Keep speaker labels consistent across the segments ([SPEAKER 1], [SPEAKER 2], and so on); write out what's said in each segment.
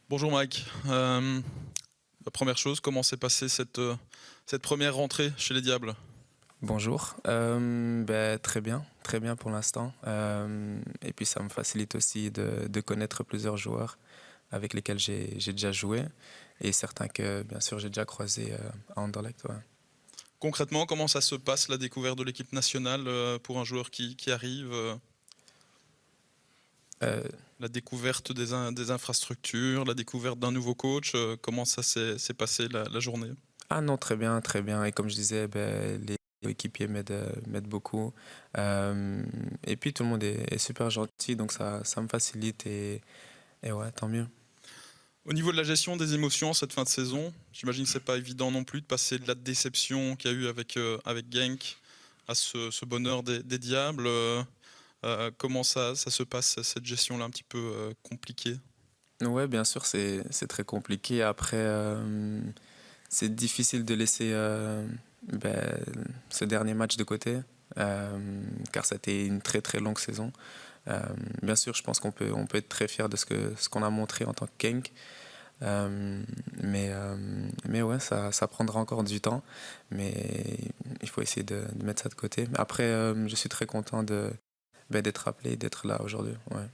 [SPEAKER 1] Bonjour Mike. La première chose, comment s'est passée cette première rentrée chez les Diables?
[SPEAKER 2] Bonjour. Très bien pour l'instant. Et puis ça me facilite aussi de connaître plusieurs joueurs avec lesquels j'ai déjà joué et certains que bien sûr j'ai déjà croisés à Anderlecht. Ouais.
[SPEAKER 1] Concrètement, comment ça se passe la découverte de l'équipe nationale pour un joueur qui arrive,
[SPEAKER 2] Euh,
[SPEAKER 1] la découverte des infrastructures, la découverte d'un nouveau coach, comment ça s'est passé la journée?
[SPEAKER 2] ah non, très bien, très bien. Et comme je disais, les équipiers m'aident beaucoup. Et puis tout le monde est super gentil, donc ça me facilite et ouais, tant mieux.
[SPEAKER 1] Au niveau de la gestion des émotions cette fin de saison, j'imagine que c'est pas évident non plus de passer de la déception qu'il y a eu avec Genk à ce bonheur des Diables. Comment ça se passe, cette gestion-là un petit peu compliquée?
[SPEAKER 2] Ouais, bien sûr, c'est très compliqué. Après, c'est difficile de laisser ben, ce dernier match de côté, car c'était une très très longue saison. Bien sûr, je pense qu'on peut être très fier de ce qu'on a montré en tant que Genk. Euh, mais ouais, ça prendra encore du temps. Mais il faut essayer de mettre ça de côté. Après, je suis très content d'être appelé, d'être là aujourd'hui. Ouais.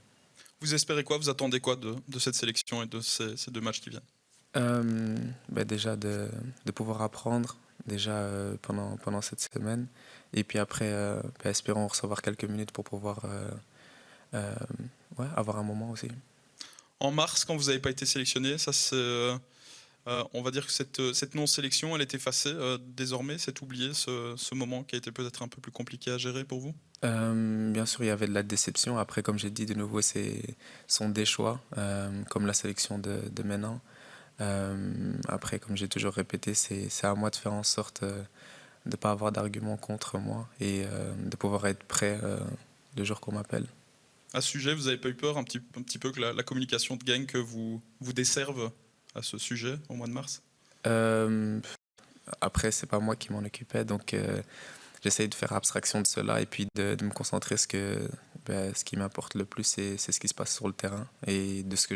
[SPEAKER 1] Vous espérez quoi? Vous attendez quoi de cette sélection et de ces deux matchs qui viennent?
[SPEAKER 2] Déjà de pouvoir apprendre déjà pendant cette semaine. Et puis après, espérons recevoir quelques minutes pour pouvoir euh, ouais, avoir un moment aussi.
[SPEAKER 1] En mars, quand vous n'avez pas été sélectionné, on va dire que cette non-sélection, elle est effacée désormais, c'est oublié ce moment qui a été peut-être un peu plus compliqué à gérer pour vous?
[SPEAKER 2] Bien sûr, il y avait de la déception. Après, comme j'ai dit, de nouveau, sont des choix, comme la sélection de maintenant. Après, comme j'ai toujours répété, c'est à moi de faire en sorte de ne pas avoir d'arguments contre moi et de pouvoir être prêt le jour qu'on m'appelle.
[SPEAKER 1] À ce sujet, vous n'avez pas eu peur un petit peu que la communication de Genk vous desserve à ce sujet au mois de mars?
[SPEAKER 2] Euh, Après, c'est pas moi qui m'en occupais, donc j'essaye de faire abstraction de cela et puis de me concentrer ce qui m'importe le plus, c'est ce qui se passe sur le terrain et de ce que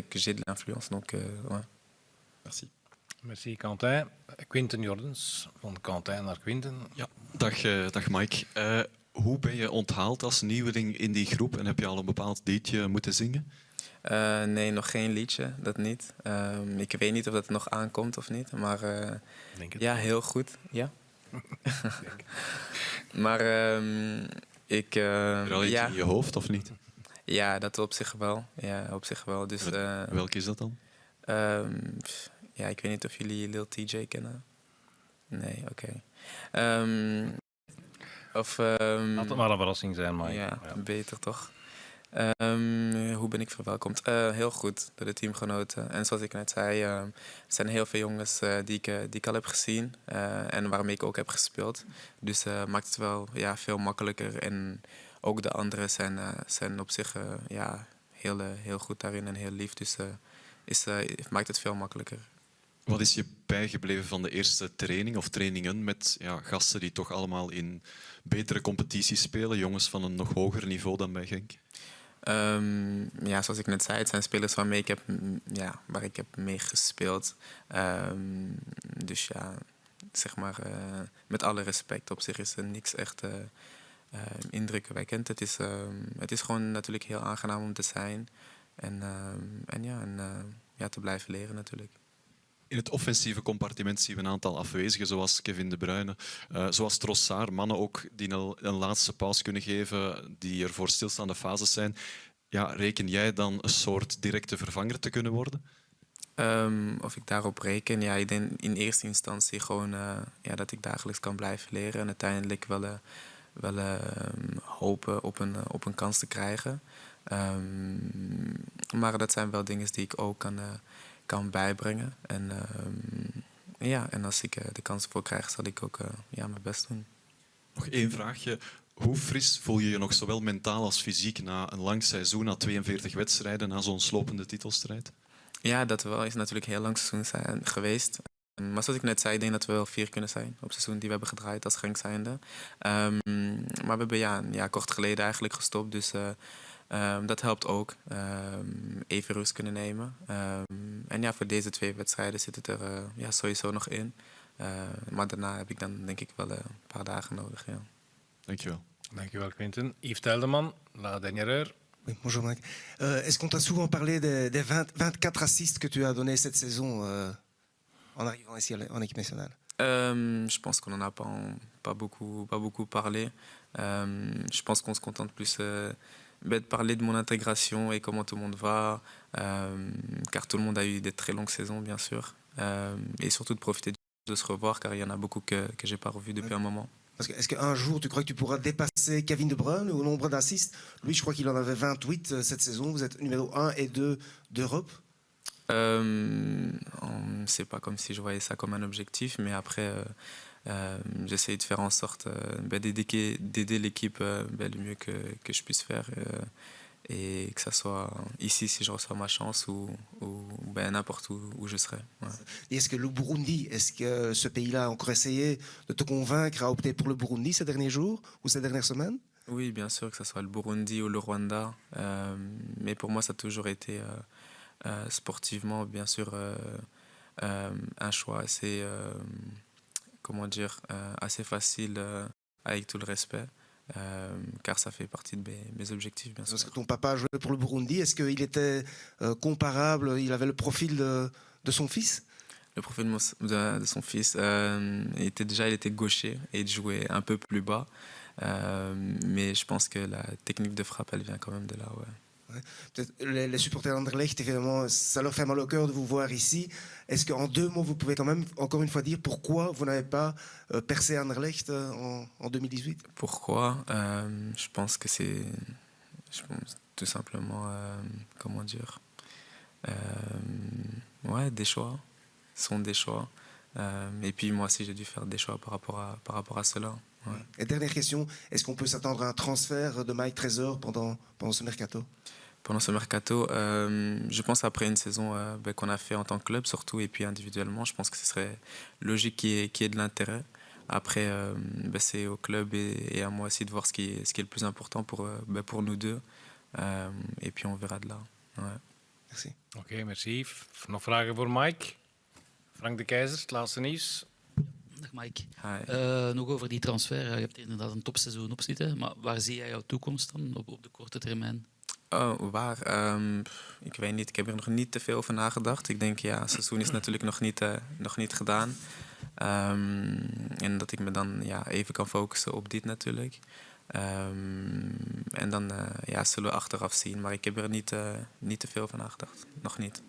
[SPEAKER 2] que j'ai de l'influence. Donc, ouais.
[SPEAKER 1] Merci.
[SPEAKER 3] Merci Quentin. Quinten Jordens, van Quentin naar Quinten.
[SPEAKER 4] Ja, dag Mike. Hoe ben je onthaald als nieuweling in die groep en heb je al een bepaald liedje moeten zingen?
[SPEAKER 2] Nee, nog geen liedje, dat niet. Ik weet niet of dat nog aankomt of niet, maar
[SPEAKER 3] Denk het
[SPEAKER 2] ja,
[SPEAKER 3] wel.
[SPEAKER 2] heel goed. Ja. Maar ik,
[SPEAKER 4] Heb je er al eentje
[SPEAKER 2] ja,
[SPEAKER 4] in je hoofd of niet?
[SPEAKER 2] ja, dat op zich wel. Ja, op zich wel. Dus
[SPEAKER 4] Welke is dat dan?
[SPEAKER 2] ja, ik weet niet of jullie Lil TJ kennen. Nee, oké. Ehm, of
[SPEAKER 3] Laat het maar een verrassing zijn, Mike.
[SPEAKER 2] ja, beter toch? Hoe ben ik verwelkomd? Heel goed door de teamgenoten. En zoals ik net zei, er zijn heel veel jongens die ik al heb gezien en waarmee ik ook heb gespeeld. Dus maakt het wel ja, veel makkelijker. En ook de anderen zijn op zich ja, heel goed daarin en heel lief. Dus maakt het veel makkelijker.
[SPEAKER 4] Wat is je bijgebleven van de eerste training of trainingen met gasten die toch allemaal in betere competities spelen, jongens van een nog hoger niveau dan bij Genk?
[SPEAKER 2] Ja, zoals ik net zei, het zijn spelers waar ik heb mee gespeeld. Dus ja, zeg maar, met alle respect, op zich is er niks echt indrukwekkend. Het is gewoon natuurlijk heel aangenaam om te zijn en te blijven leren natuurlijk.
[SPEAKER 4] In het offensieve compartiment zien we een aantal afwezigen, zoals Kevin De Bruyne, zoals Trossard, mannen ook die een laatste paus kunnen geven, die er voor stilstaande fases zijn. Ja, reken jij dan een soort directe vervanger te kunnen worden?
[SPEAKER 2] Of ik daarop reken? Ja, ik denk in eerste instantie gewoon dat ik dagelijks kan blijven leren en uiteindelijk wel hopen op een kans te krijgen. Maar dat zijn wel dingen die ik ook kan bijbrengen. En als ik de kans voor krijg, zal ik ook mijn best doen.
[SPEAKER 4] Nog één vraagje. Hoe fris voel je je nog zowel mentaal als fysiek na een lang seizoen, na 42 wedstrijden, na zo'n slopende titelstrijd?
[SPEAKER 2] Ja, dat wel is natuurlijk een heel lang seizoen geweest. Maar zoals ik net zei, ik denk dat we wel 4 kunnen zijn op het seizoen die we hebben gedraaid als Genk zijnde. Maar we hebben kort geleden eigenlijk gestopt. Dus Dat helpt ook. Even rust kunnen nemen. En ja, voor deze 2 wedstrijden zit het er ja, sowieso nog in. Maar daarna heb ik dan denk ik wel een paar dagen nodig. Ja.
[SPEAKER 4] Dankjewel.
[SPEAKER 3] Dankjewel, Quinten. Yves Teldeman, la dernière heure.
[SPEAKER 5] Oui, bonjour Mike. Est-ce qu'on t'a souvent parlé des 24 assists que tu as donnés cette saison en arrivant ici en équipe nationale?
[SPEAKER 2] Je pense qu'on n'en a pas beaucoup parlé. Je pense qu'on se contente plus de parler de mon intégration et comment tout le monde va, car tout le monde a eu des très longues saisons, bien sûr. Et surtout de profiter de se revoir, car il y en a beaucoup que je n'ai pas revu depuis un moment.
[SPEAKER 5] Parce que, est-ce qu'un jour, tu crois que tu pourras dépasser Kevin De Bruyne au nombre d'assists? Lui, je crois qu'il en avait 28 cette saison. Vous êtes numéro 1 et 2 d'Europe.
[SPEAKER 2] C'est pas comme si je voyais ça comme un objectif, mais après, j'essaie de faire en sorte d'aider l'équipe le mieux que je puisse faire. Et que ça soit ici si je reçois ma chance ou n'importe où je serai. Ouais.
[SPEAKER 5] Et est-ce que le Burundi, est-ce que ce pays-là a encore essayé de te convaincre à opter pour le Burundi ces derniers jours ou ces dernières semaines?
[SPEAKER 2] Oui, bien sûr, que ce soit le Burundi ou le Rwanda. Mais pour moi, ça a toujours été sportivement, bien sûr, un choix assez, comment dire, assez facile avec tout le respect. Car ça fait partie de mes objectifs, bien sûr.
[SPEAKER 5] Parce que ton papa jouait pour le Burundi. Est-ce qu'il était comparable? Il avait le profil de son fils?
[SPEAKER 2] Le profil de son fils, il était gaucher et il jouait un peu plus bas. Mais je pense que la technique de frappe, elle vient quand même de là. Ouais.
[SPEAKER 5] Peut-être les supporters d'Anderlecht, évidemment, ça leur fait mal au cœur de vous voir ici. Est-ce qu'en 2 mots, vous pouvez quand même, encore une fois, dire pourquoi vous n'avez pas percé Anderlecht en 2018?
[SPEAKER 2] Pourquoi? Je pense que c'est tout simplement, comment dire, ouais, des choix. Ce sont des choix. Et puis moi aussi, j'ai dû faire des choix par rapport à cela. Ouais.
[SPEAKER 5] Et dernière question, est-ce qu'on peut s'attendre à un transfert de Mike Trésor pendant ce mercato?
[SPEAKER 2] Pendant ce mercato, je pense après une saison qu'on a fait en tant que club surtout et puis individuellement, je pense que ce serait logique qu'il y ait de l'intérêt. Après, c'est au club et à moi aussi de voir ce qui est le plus important pour nous deux. Et puis on verra de là. Ouais.
[SPEAKER 5] Merci.
[SPEAKER 3] Oké, merci Yves. Nog vragen voor Mike? Frank de Keizer, het laatste nieuws.
[SPEAKER 6] Dag Mike.
[SPEAKER 2] Hi.
[SPEAKER 6] Nog over die transfer. Je hebt er inderdaad een topseizoen op zitten. Maar waar zie jij jouw toekomst dan op de korte termijn?
[SPEAKER 2] Oh, waar? Ik weet niet. Ik heb er nog niet te veel over nagedacht. Ik denk, ja, het seizoen is natuurlijk nog niet gedaan. En dat ik me dan even kan focussen op dit natuurlijk. En dan zullen we achteraf zien. Maar ik heb er niet te veel van nagedacht. Nog niet.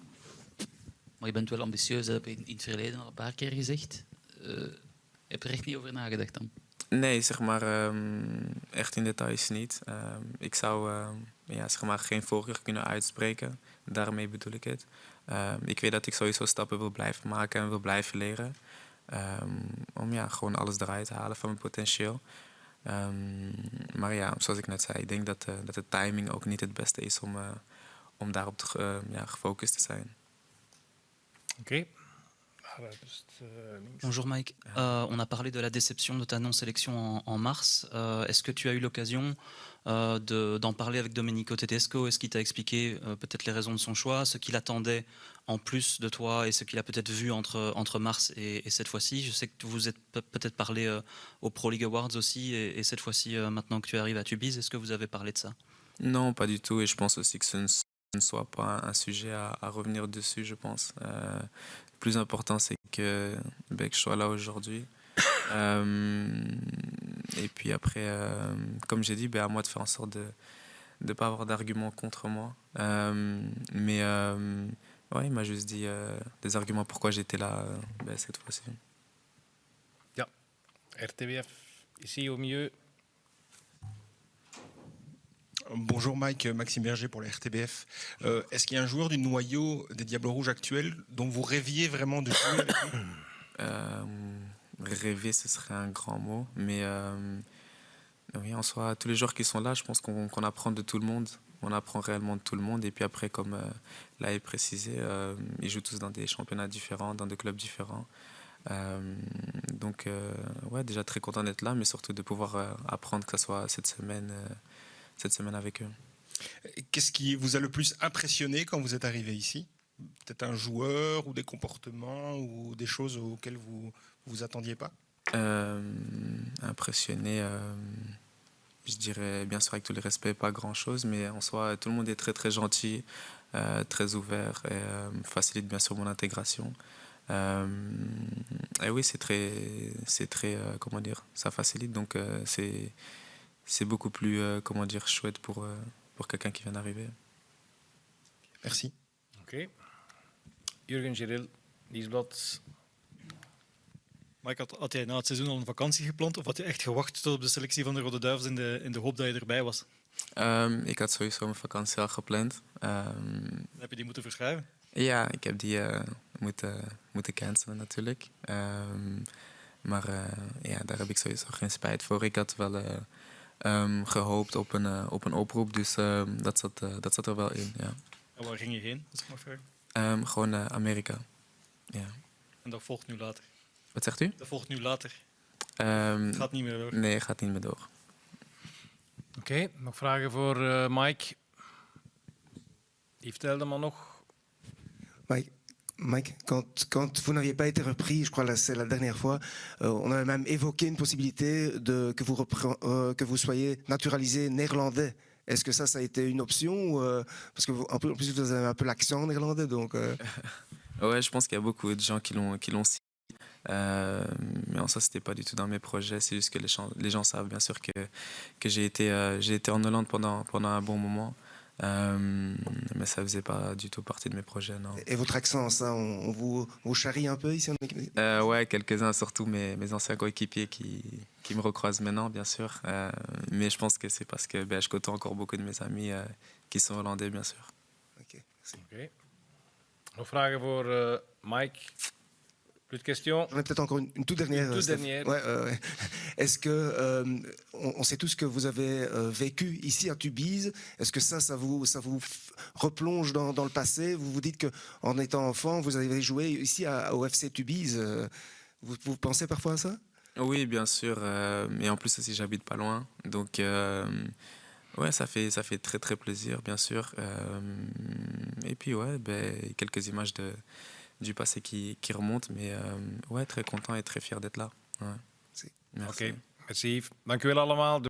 [SPEAKER 6] Maar je bent wel ambitieus, dat heb je in het verleden al een paar keer gezegd. Je hebt er echt niet over nagedacht dan?
[SPEAKER 2] Nee, zeg maar echt in details niet. Ik zou zeg maar geen voorkeur kunnen uitspreken. Daarmee bedoel ik het. Ik weet dat ik sowieso stappen wil blijven maken en wil blijven leren. Om gewoon alles eruit te halen van mijn potentieel. Maar ja, zoals ik net zei, ik denk dat de timing ook niet het beste is om daarop gefocust te zijn.
[SPEAKER 3] Oké.
[SPEAKER 6] Bonjour Mike, on a parlé de la déception de ta non-sélection en mars. Est-ce que tu as eu l'occasion d'en parler avec Domenico Tedesco? Est-ce qu'il t'a expliqué peut-être les raisons de son choix, ce qu'il attendait en plus de toi et ce qu'il a peut-être vu entre mars et cette fois-ci? Je sais que vous êtes peut-être parlé aux Pro League Awards aussi et cette fois-ci, maintenant que tu arrives à Tubize, est-ce que vous avez parlé de ça?
[SPEAKER 2] Non, pas du tout. Et je pense aussi que ce ne soit pas un sujet à revenir dessus, je pense. Le plus important, c'est que je sois là aujourd'hui. Et puis après, comme j'ai dit, à moi de faire en sorte de ne pas avoir d'arguments contre moi. Mais il m'a juste dit des arguments pourquoi j'étais là cette fois-ci.
[SPEAKER 3] Ja, RTBF, ici au milieu.
[SPEAKER 7] Bonjour Mike, Maxime Berger pour la RTBF. Est-ce qu'il y a un joueur du noyau des Diables Rouges actuels dont vous rêviez vraiment de jouer avec lui?
[SPEAKER 2] Rêver, ce serait un grand mot. Mais oui, en soi, tous les joueurs qui sont là, je pense qu'on apprend de tout le monde. On apprend réellement de tout le monde. Et puis après, comme l'a précisé, ils jouent tous dans des championnats différents, dans des clubs différents. Donc, déjà très content d'être là, mais surtout de pouvoir apprendre que ce soit cette semaine avec eux.
[SPEAKER 7] Qu'est-ce qui vous a le plus impressionné quand vous êtes arrivé ici? Peut-être un joueur ou des comportements ou des choses auxquelles vous vous attendiez pas?
[SPEAKER 2] Impressionné, je dirais bien sûr avec tout le respect, pas grand-chose, mais en soi, tout le monde est très très gentil, très ouvert et facilite bien sûr mon intégration. Et oui, c'est très, comment dire, ça facilite, donc c'est beaucoup plus, comment dire, chouette pour quelqu'un qui vient d'arriver.
[SPEAKER 7] Merci.
[SPEAKER 3] Oké. Jurgen Geril, Nieuwsblad.
[SPEAKER 8] Maar had jij na het seizoen al een vakantie gepland of had je echt gewacht tot op de selectie van de Rode Duivels in de hoop dat je erbij was?
[SPEAKER 2] Ik had sowieso mijn vakantie al gepland.
[SPEAKER 8] Heb je die moeten verschuiven?
[SPEAKER 2] Ja, ik heb die moeten cancelen natuurlijk. Maar ja, daar heb ik sowieso geen spijt voor. Ik had wel gehoopt op een oproep, dus dat zat er wel in. Ja.
[SPEAKER 8] En waar ging je heen, als ik mag vragen?
[SPEAKER 2] Gewoon Amerika. Ja.
[SPEAKER 8] En dat volgt nu later?
[SPEAKER 2] Wat zegt u?
[SPEAKER 8] Dat volgt nu later? Het gaat niet meer door?
[SPEAKER 2] Nee, gaat niet meer door.
[SPEAKER 3] Oké, nog vragen voor Mike? Yves Teldeman nog?
[SPEAKER 5] Mike, quand vous n'aviez pas été repris, je crois que c'est la dernière fois, on avait même évoqué une possibilité que vous soyez naturalisé néerlandais. Est-ce que ça a été une option parce que en plus vous avez un peu l'accent néerlandais, donc.
[SPEAKER 2] Ouais, je pense qu'il y a beaucoup de gens qui l'ont signé. Mais en ça, c'était pas du tout dans mes projets. C'est juste que les gens savent bien sûr que j'ai été en Hollande pendant un bon moment. Mais ça faisait pas du tout partie de mes projets, non.
[SPEAKER 5] Et votre accent, ça, on vous charrie un peu ici en équipe?
[SPEAKER 2] Ouais, quelques-uns, surtout mes anciens coéquipiers qui me recroisent maintenant, bien sûr. Mais je pense que c'est parce que je côtoie encore beaucoup de mes amis qui sont hollandais, bien sûr.
[SPEAKER 5] Ok, merci.
[SPEAKER 3] Oké. Nog vragen voor Mike? Plus de questions?
[SPEAKER 5] J'en ai peut-être encore une toute dernière.
[SPEAKER 3] Une toute dernière.
[SPEAKER 5] Ouais. Est-ce que on sait tous que vous avez vécu ici à Tubize? Est-ce que ça vous replonge dans le passé? Vous vous dites que en étant enfant, vous avez joué ici au FC Tubize. Vous pensez parfois à ça?
[SPEAKER 2] Oui, bien sûr. Et en plus aussi, j'habite pas loin, donc ouais, ça fait très très plaisir, bien sûr. Et puis ouais, quelques images du passé qui remontent, mais ouais, très content et très fier d'être là. Ouais.
[SPEAKER 5] Merci.
[SPEAKER 2] Merci.
[SPEAKER 3] Oké, merci Yves. Dank u wel allemaal.